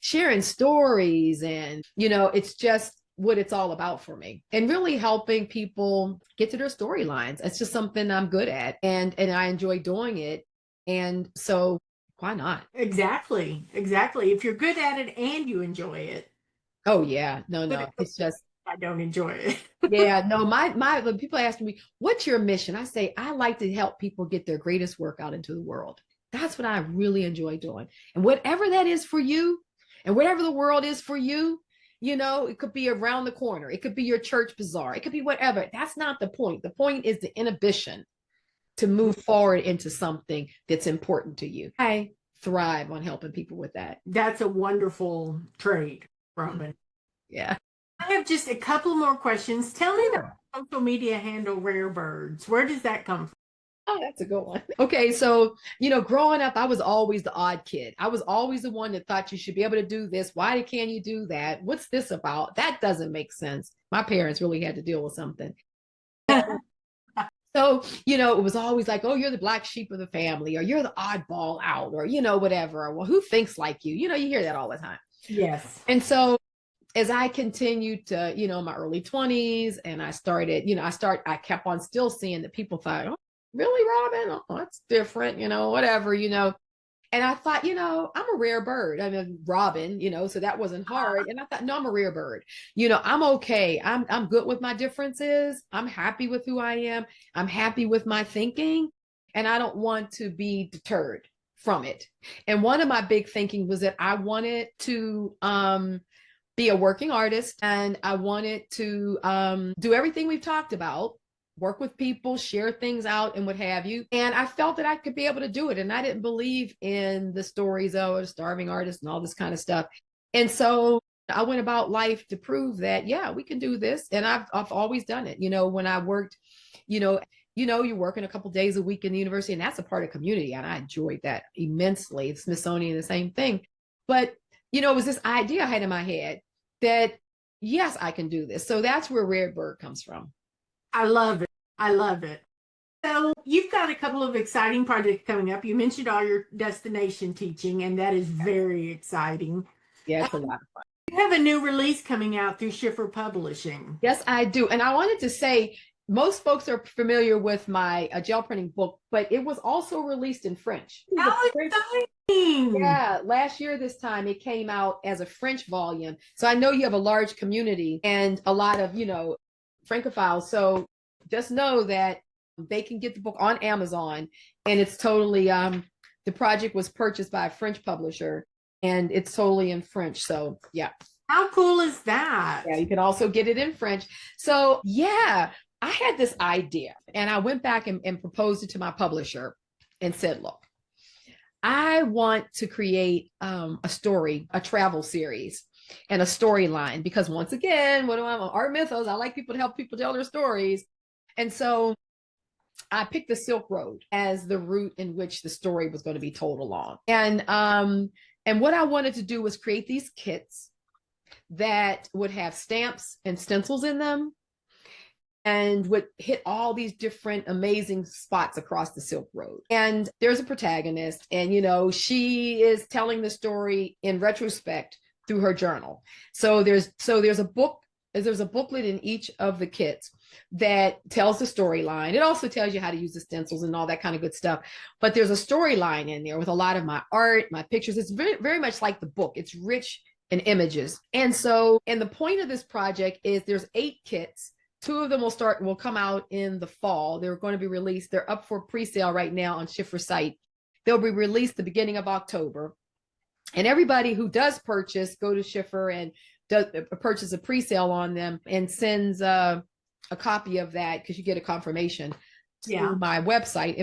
sharing stories. And, it's just what it's all about for me, and really helping people get to their storylines. It's just something I'm good at, and I enjoy doing it. And so why not? Exactly. If you're good at it and you enjoy it. Oh yeah. No, it's just, I don't enjoy it. Yeah, no, when people ask me, what's your mission? I say, I like to help people get their greatest work out into the world. That's what I really enjoy doing. And whatever that is for you, and whatever the world is for you, it could be around the corner. It could be your church bazaar. It could be whatever. That's not the point. The point is the inhibition to move forward into something that's important to you. I thrive on helping people with that. That's a wonderful trait, Robyn. Yeah. I have just a couple more questions. Tell me the social media handle Rare Birds. Where does that come from? Oh, that's a good one. Okay, so, growing up, I was always the odd kid. I was always the one that thought you should be able to do this. Why can't you do that? What's this about? That doesn't make sense. My parents really had to deal with something. So, it was always like, oh, you're the black sheep of the family, or you're the oddball out, or, whatever. Well, who thinks like you? You hear that all the time. Yes. And so as I continued to, my early 20s, and I started, I kept on still seeing that people thought, oh, really, Robyn? Oh, that's different, whatever, And I thought, I'm a rare bird. I mean, Robyn, so that wasn't hard. And I thought, no, I'm a rare bird. I'm okay. I'm good with my differences. I'm happy with who I am. I'm happy with my thinking. And I don't want to be deterred from it. And one of my big thinking was that I wanted to be a working artist, and I wanted to do everything we've talked about, work with people, share things out, and what have you. And I felt that I could be able to do it. And I didn't believe in the stories of a starving artist and all this kind of stuff. And so I went about life to prove that, yeah, we can do this. And I've always done it. When I worked, you're working a couple of days a week in the university, and that's a part of community. And I enjoyed that immensely. The Smithsonian, the same thing. But, it was this idea I had in my head that, yes, I can do this. So that's where Rare Bird comes from. I love it. I love it. So you've got a couple of exciting projects coming up. You mentioned all your destination teaching, and that is very exciting. Yeah, it's a lot of fun. You have a new release coming out through Schiffer Publishing. Yes, I do. And I wanted to say, most folks are familiar with my gel printing book, but it was also released in French. How exciting! Yeah, last year this time it came out as a French volume. So I know you have a large community and a lot of, Francophiles. So just know that they can get the book on Amazon, and it's totally, the project was purchased by a French publisher, and it's totally in French. So yeah. How cool is that? Yeah, you can also get it in French. So yeah, I had this idea, and I went back and proposed it to my publisher and said, look, I want to create a story, a travel series, and a storyline, because once again, what do I want? Art mythos. I like people to help people tell their stories. And so I picked the Silk Road as the route in which the story was going to be told along. And what I wanted to do was create these kits that would have stamps and stencils in them, and would hit all these different amazing spots across the Silk Road. And there's a protagonist, and she is telling the story in retrospect through her journal. So there's a booklet in each of the kits that tells the storyline. It also tells you how to use the stencils and all that kind of good stuff. But there's a storyline in there with a lot of my art, my pictures. It's very, very much like the book. It's rich in images. And the point of this project is there's 8 kits. 2 of them will come out in the fall. They're going to be released. They're up for pre-sale right now on Schiffer's site. They'll be released the beginning of October. And everybody who does purchase, go to Schiffer and does purchase a pre-sale on them and sends a copy of that, because you get a confirmation to my website,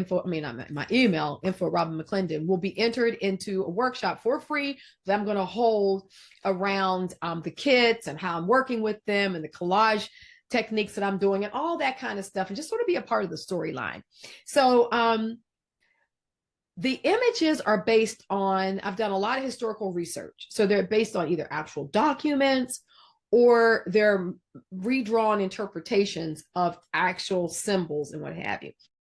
my email, info@Robyn McClendon, will be entered into a workshop for free that I'm going to hold around the kits and how I'm working with them, and the collage techniques that I'm doing, and all that kind of stuff, and just sort of be a part of the storyline. So the images are based on, I've done a lot of historical research. So they're based on either actual documents, or they're redrawn interpretations of actual symbols and what have you.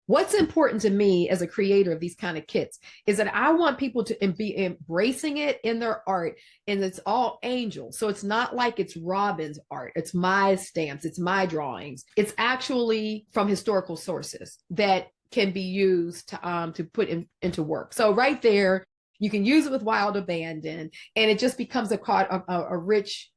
What's important to me as a creator of these kind of kits is that I want people to be embracing it in their art, and it's all angel. So it's not like it's Robyn's art. It's my stamps. It's my drawings. It's actually from historical sources that can be used to put into work. So right there, you can use it with Wild Abandon, and it just becomes a rich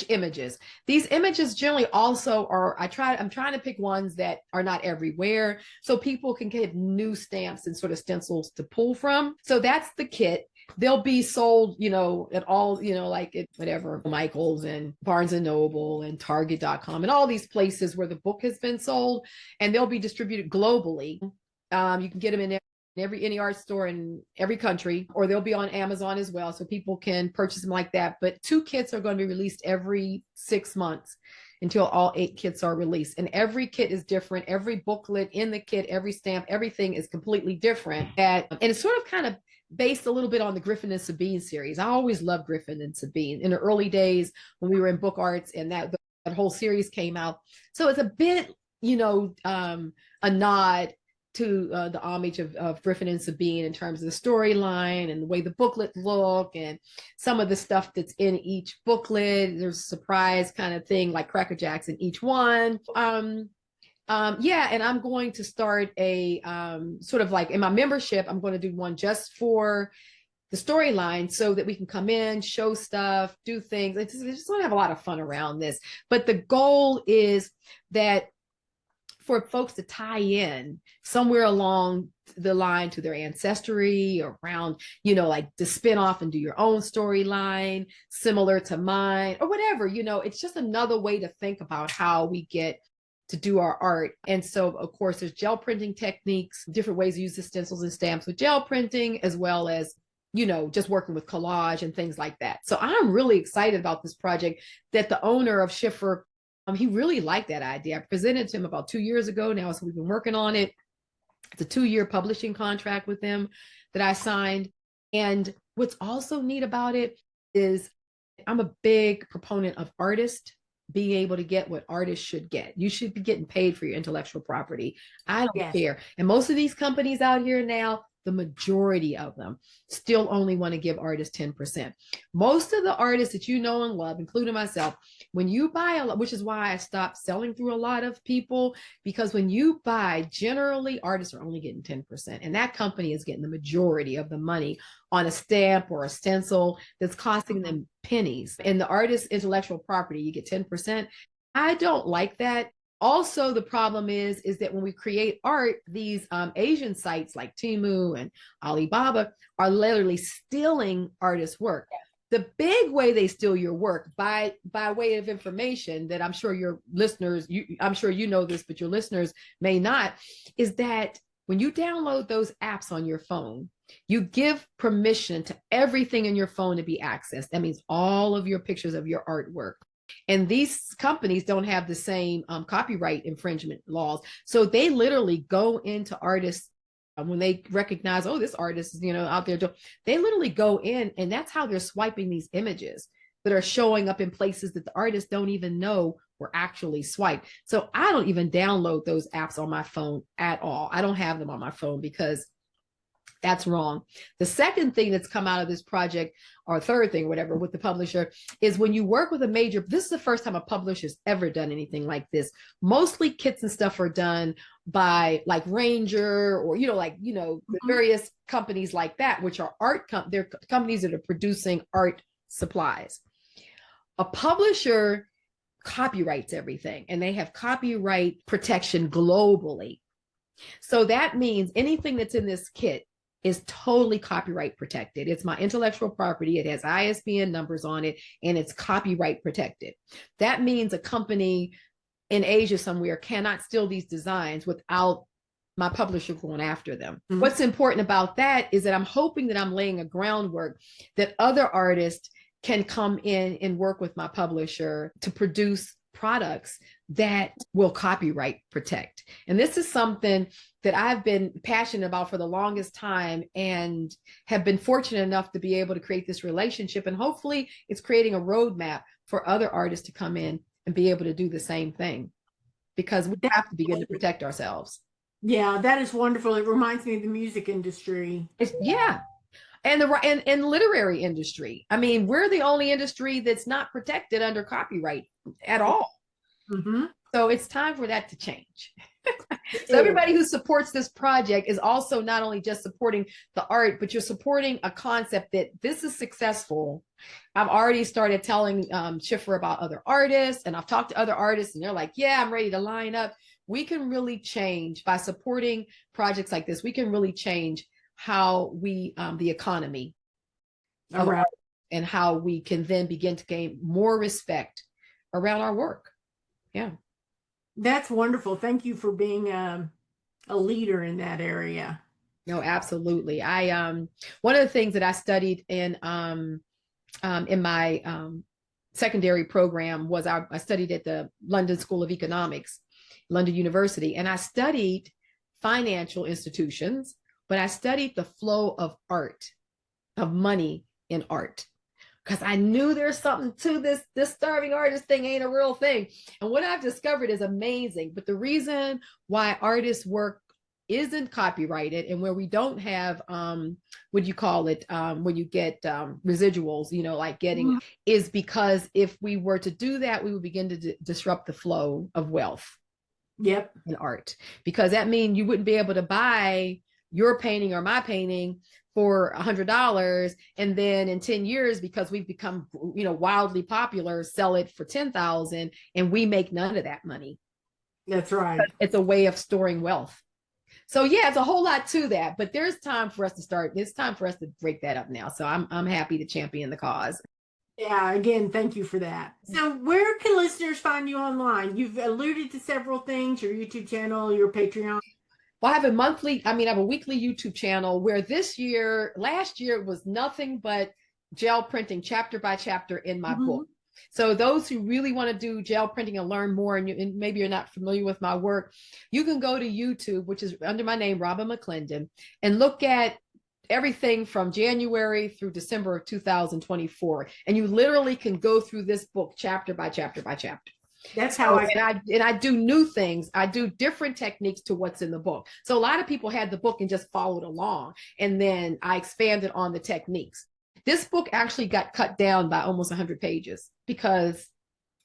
images. These images generally also are, I'm trying to pick ones that are not everywhere, so people can get new stamps and sort of stencils to pull from. So that's the kit. They'll be sold, at all, like at whatever, Michael's and Barnes and Noble and Target.com and all these places where the book has been sold, and they'll be distributed globally. You can get them in any art store in every country, or they'll be on Amazon as well, so people can purchase them like that. But 2 kits are going to be released every 6 months until all 8 kits are released. And every kit is different. Every booklet in the kit, every stamp, everything is completely different. And it's sort of kind of based a little bit on the Griffin and Sabine series. I always loved Griffin and Sabine in the early days when we were in book arts, and that whole series came out. So it's a bit, a nod to the homage of Griffin and Sabine in terms of the storyline and the way the booklet look and some of the stuff that's in each booklet. There's a surprise kind of thing like Cracker Jacks in each one. And I'm going to start a sort of like in my membership, I'm going to do one just for the storyline so that we can come in, show stuff, do things. I just want to have a lot of fun around this. But the goal is that for folks to tie in somewhere along the line to their ancestry, around, like to spin off and do your own storyline similar to mine or whatever, it's just another way to think about how we get to do our art. And so, of course, there's gel printing techniques, different ways to use the stencils and stamps with gel printing, as well as, just working with collage and things like that. So I'm really excited about this project that the owner of Schiffer, he really liked that idea. I presented to him about 2 years ago now, so we've been working on it. It's a 2-year publishing contract with them that I signed. And what's also neat about it is I'm a big proponent of artists being able to get what artists should get. You should be getting paid for your intellectual property. I don't care. And most of these companies out here now, the majority of them still only want to give artists 10%. Most of the artists that you know and love, including myself, when you buy a lot, which is why I stopped selling through a lot of people, because when you buy, generally artists are only getting 10%, and that company is getting the majority of the money on a stamp or a stencil that's costing them pennies. And the artist's intellectual property, you get 10%. I don't like that. Also, the problem is that when we create art, these Asian sites like Temu and Alibaba are literally stealing artists' work. The big way they steal your work by way of information that I'm sure your listeners, I'm sure you know this, but your listeners may not, is that when you download those apps on your phone, you give permission to everything in your phone to be accessed. That means all of your pictures of your artwork. And these companies don't have the same copyright infringement laws. So they literally go into artists when they recognize, oh, this artist is, out there. They literally go in, and that's how they're swiping these images that are showing up in places that the artists don't even know were actually swiped. So I don't even download those apps on my phone at all. I don't have them on my phone because that's wrong. The second thing that's come out of this project, or third thing, whatever, with the publisher, is when you work with a major, this is the first time a publisher's ever done anything like this. Mostly kits and stuff are done by like Ranger or, the various companies like that, which are they're companies that are producing art supplies. A publisher copyrights everything, and they have copyright protection globally. So that means anything that's in this kit is totally copyright protected. It's my intellectual property. It has ISBN numbers on it, and it's copyright protected. That means a company in Asia somewhere cannot steal these designs without my publisher going after them. Mm-hmm. What's important about that is that I'm hoping that I'm laying a groundwork that other artists can come in and work with my publisher to produce products that will copyright protect. And this is something that I've been passionate about for the longest time, and have been fortunate enough to be able to create this relationship. And hopefully it's creating a roadmap for other artists to come in and be able to do the same thing, because we have to begin to protect ourselves. Yeah, that is wonderful. It reminds me of the music industry. And the literary industry. I mean, we're the only industry that's not protected under copyright at all. Mm-hmm. So it's time for that to change. So everybody who supports this project is also not only just supporting the art, but you're supporting a concept that this is successful. I've already started telling Schiffer about other artists, and I've talked to other artists, and they're like, yeah, I'm ready to line up. We can really change by supporting projects like this. We can really change how we, the economy of Around. art and how we can then begin to gain more respect around our work. Yeah. That's wonderful. Thank you for being a leader in that area. No, absolutely. One of the things that I studied in my secondary program was I studied at the London School of Economics, London University, and I studied financial institutions, but I studied the flow of art, of money in art, because I knew there's something to this starving artist thing ain't a real thing. And what I've discovered is amazing. But the reason why artists' work isn't copyrighted and where we don't have what you call it when you get residuals, like getting, is because if we were to do that, we would begin to disrupt the flow of wealth. Yep. In art, because that means you wouldn't be able to buy your painting or my painting for $100 and then in 10 years, because we've become wildly popular, sell it for 10,000 and we make none of that money. That's right. It's a way of storing wealth. So yeah, it's a whole lot to that, but there's time for us to start. It's time for us to break that up now. So I'm happy to champion the cause. Yeah, again, thank you for that. So where can listeners find you online? You've alluded to several things, your YouTube channel, your Patreon. Well, I have a weekly YouTube channel where last year was nothing but gel printing chapter by chapter in my book. So those who really want to do gel printing and learn more, and maybe you're not familiar with my work, you can go to YouTube, which is under my name, Robyn McClendon, and look at everything from January through December of 2024. And you literally can go through this book chapter by chapter by chapter. That's how I do new things. I do different techniques to what's in the book. So a lot of people had the book and just followed along. And then I expanded on the techniques. This book actually got cut down by almost 100 pages because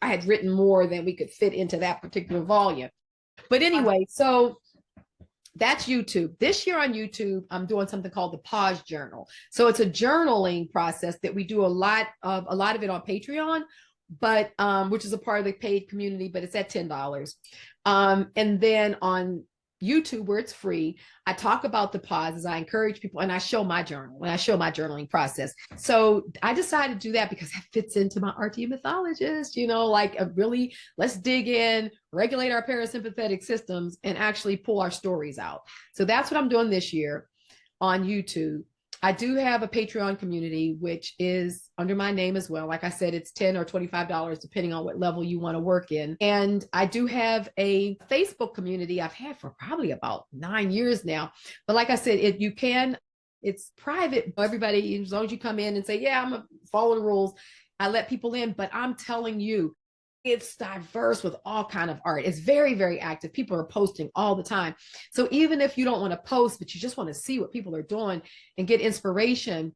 I had written more than we could fit into that particular volume. But anyway, so that's YouTube. This year on YouTube, I'm doing something called the Pause Journal. So it's a journaling process that we do a lot of it on Patreon, but which is a part of the paid community, but it's at $10. And then on YouTube, where it's free, I talk about the pauses. I encourage people, and I show my journal, and I show my journaling process. So I decided to do that because that fits into my Arteomythologist, really, let's dig in, regulate our parasympathetic systems, and actually pull our stories out. So that's what I'm doing this year on YouTube. I do have a Patreon community, which is under my name as well. Like I said, it's $10 or $25, depending on what level you want to work in. And I do have a Facebook community I've had for probably about 9 years now. But like I said, it's private. Everybody, as long as you come in and say, yeah, I'm going to follow the rules, I let people in. But I'm telling you, it's diverse with all kind of art. It's very, very active. People are posting all the time. So even if you don't want to post, but you just want to see what people are doing and get inspiration,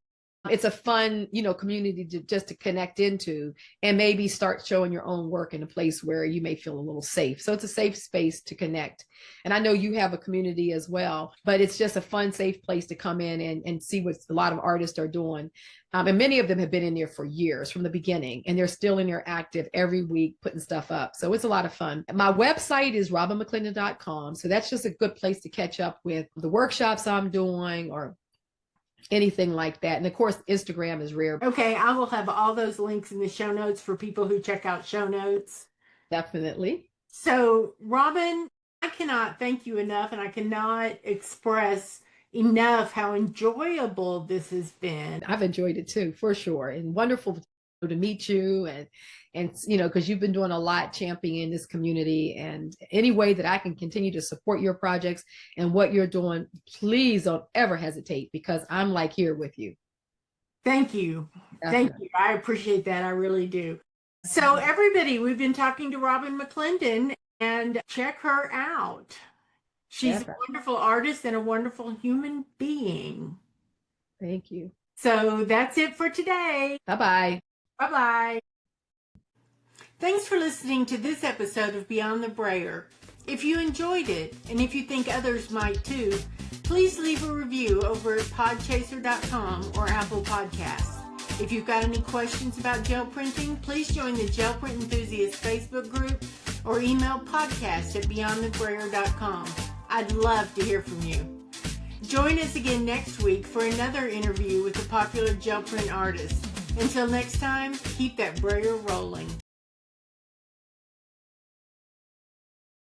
it's a fun, community to connect into and maybe start showing your own work in a place where you may feel a little safe. So it's a safe space to connect. And I know you have a community as well, but it's just a fun, safe place to come in and see what a lot of artists are doing. And many of them have been in there for years from the beginning, and they're still in there active every week putting stuff up. So it's a lot of fun. My website is robynmcclendon.com. So that's just a good place to catch up with the workshops I'm doing or anything like that. And of course, Instagram is rare. Okay, I will have all those links in the show notes for people who check out show notes. Definitely. So, Robyn, I cannot thank you enough, and I cannot express enough how enjoyable this has been. I've enjoyed it too, for sure. And wonderful to meet you and because you've been doing a lot championing this community, and any way that I can continue to support your projects and what you're doing, please don't ever hesitate, because I'm here with you. Thank you. Definitely. Thank you. I appreciate that. I really do. So everybody, we've been talking to Robyn McClendon, and check her out. She's a wonderful artist and a wonderful human being. Thank you. So that's it for today. Bye-bye. Bye-bye. Thanks for listening to this episode of Beyond the Brayer. If you enjoyed it, and if you think others might too, please leave a review over at podchaser.com or Apple Podcasts. If you've got any questions about gel printing, please join the Gel Print Enthusiast Facebook group or email podcast@beyondthebrayer.com. I'd love to hear from you. Join us again next week for another interview with a popular gel print artist. Until next time, keep that brayer rolling.